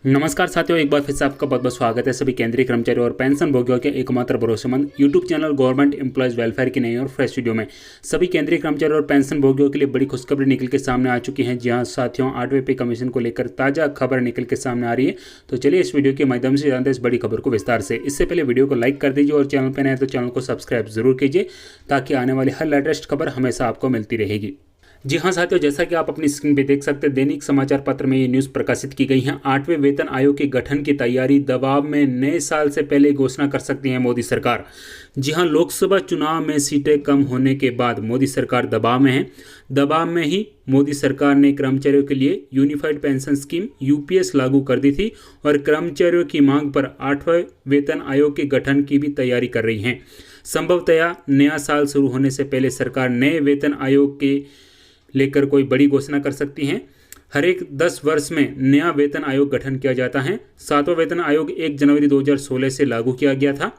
नमस्कार साथियों, एक बार फिर से आपका बहुत बहुत स्वागत है सभी केंद्रीय कर्मचारी और पेंशन भोगियों के एकमात्र भरोसेमंद YouTube channel government employees welfare की नई और फ्रेश वीडियो में। सभी केंद्रीय कर्मचारी और पेंशन भोगियों के लिए बड़ी खुशखबरी निकल के सामने आ चुकी है। जी हाँ साथियों, 8वें पे कमीशन को लेकर ताज़ा खबर निकल के सामने आ रही है। तो चलिए इस वीडियो के माध्यम से जानते हैं इस बड़ी खबर को विस्तार से। इससे पहले वीडियो को लाइक कर दीजिए और चैनल पर नए तो चैनल को सब्सक्राइब जरूर कीजिए ताकि आने वाली हर लेटेस्ट खबर हमेशा आपको मिलती रहेगी। जी हाँ साथियों, जैसा कि आप अपनी स्क्रीन पे देख सकते हैं, दैनिक समाचार पत्र में ये न्यूज़ प्रकाशित की गई है। 8वें वेतन आयोग के गठन की तैयारी दबाव में, नए साल से पहले घोषणा कर सकती है मोदी सरकार। जी हाँ, लोकसभा चुनाव में सीटें कम होने के बाद मोदी सरकार दबाव में है। दबाव में ही मोदी सरकार ने कर्मचारियों के लिए यूनिफाइड पेंशन स्कीम यूपीएस लागू कर दी थी और कर्मचारियों की मांग पर 8वें वेतन आयोग के गठन की भी तैयारी कर रही है। संभवतया नया साल शुरू होने से पहले सरकार नए वेतन आयोग के लेकर कोई बड़ी घोषणा कर सकती हैं। हर एक 10 वर्ष में नया वेतन आयोग गठन किया जाता है। 7वां वेतन आयोग 1 जनवरी 2016 से लागू किया गया था।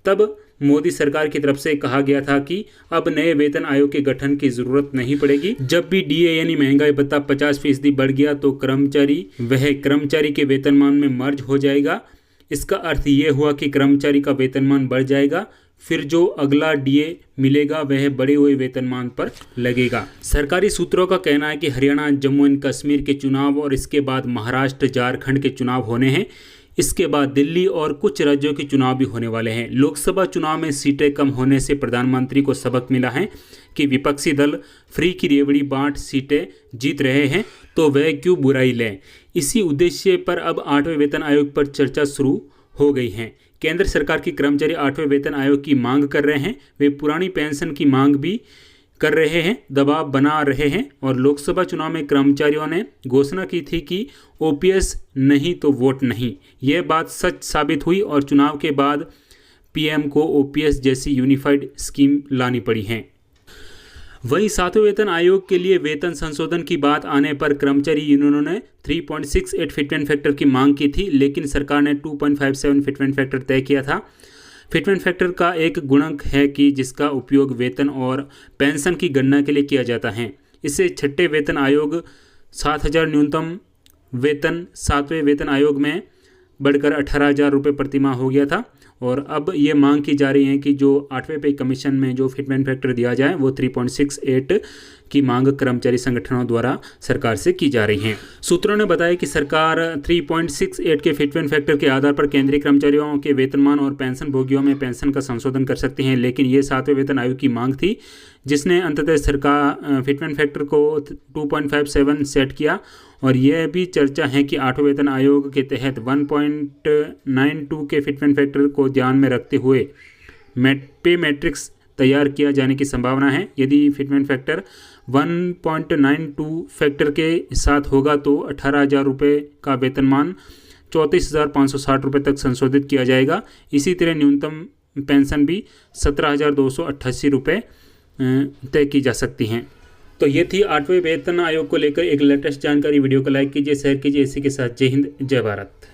तब मोदी सरकार की तरफ से कहा गया था कि अब नए वेतन आयोग के गठन की जरूरत नहीं पड़ेगी। जब भी डीए यानी महंगाई भत्ता 50% बढ़ गया तो कर्मचारी के वेतनमान में मर्ज हो जाएगा। इसका अर्थ ये हुआ कि कर्मचारी का वेतनमान बढ़ जाएगा, फिर जो अगला डीए मिलेगा वह बढ़े हुए वेतनमान पर लगेगा। सरकारी सूत्रों का कहना है कि हरियाणा, जम्मू एंड कश्मीर के चुनाव और इसके बाद महाराष्ट्र, झारखंड के चुनाव होने हैं। इसके बाद दिल्ली और कुछ राज्यों के चुनाव भी होने वाले हैं। लोकसभा चुनाव में सीटें कम होने से प्रधानमंत्री को सबक मिला है कि विपक्षी दल फ्री की रेवड़ी बांट सीटें जीत रहे हैं तो वह क्यों बुराई लें। इसी उद्देश्य पर अब 8वें वेतन आयोग पर चर्चा शुरू हो गई है। केंद्र सरकार की कर्मचारी 8वें वेतन आयोग की मांग कर रहे हैं। वे पुरानी पेंशन की मांग भी कर रहे हैं, दबाव बना रहे हैं। और लोकसभा चुनाव में कर्मचारियों ने घोषणा की थी कि ओपीएस नहीं तो वोट नहीं। यह बात सच साबित हुई और चुनाव के बाद पीएम को ओपीएस जैसी यूनिफाइड स्कीम लानी पड़ी है। वहीं 7वें वेतन आयोग के लिए वेतन संशोधन की बात आने पर कर्मचारी यूनियनों ने 3.68 फिटमेंट फैक्टर की मांग की थी, लेकिन सरकार ने 2.57 फिटमेंट फैक्टर तय किया था। फिटमेंट फैक्टर का एक गुणक है कि जिसका उपयोग वेतन और पेंशन की गणना के लिए किया जाता है। इससे 6ठे वेतन आयोग 7,000 न्यूनतम वेतन 7वें वेतन आयोग में बढ़कर 18,000 रुपये प्रतिमाह हो गया था। और अब ये मांग की जा रही है कि जो 8वें पे कमीशन में जो फिटमेंट फैक्टर दिया जाए वो 3.68 की मांग कर्मचारी संगठनों द्वारा सरकार से की जा रही है। सूत्रों ने बताया कि सरकार 3.68 के फिटमेंट फैक्टर के आधार पर केंद्रीय कर्मचारियों के वेतनमान और पेंशन भोगियों में पेंशन का संशोधन कर सकती है, लेकिन ये 7वें वेतन आयोग की मांग थी जिसने अंततः सरकार फिटमेंट फैक्टर को 2.57 सेट किया। और यह भी चर्चा है कि 8वें वेतन आयोग के तहत 1.92 के फिटमेंट फैक्टर को ध्यान में रखते हुए पे मैट्रिक्स तैयार किया जाने की संभावना है। यदि फिटमेंट फैक्टर 1.92 फैक्टर के साथ होगा तो 18,000 रुपये का वेतनमान 34,560 रुपये तक संशोधित किया जाएगा। इसी तरह न्यूनतम पेंशन भी 17,288 रुपये तय की जा सकती हैं। तो ये थी 8वें वेतन आयोग को लेकर एक लेटेस्ट जानकारी। वीडियो को लाइक कीजिए, शेयर कीजिए। इसी के साथ जय हिंद, जय भारत।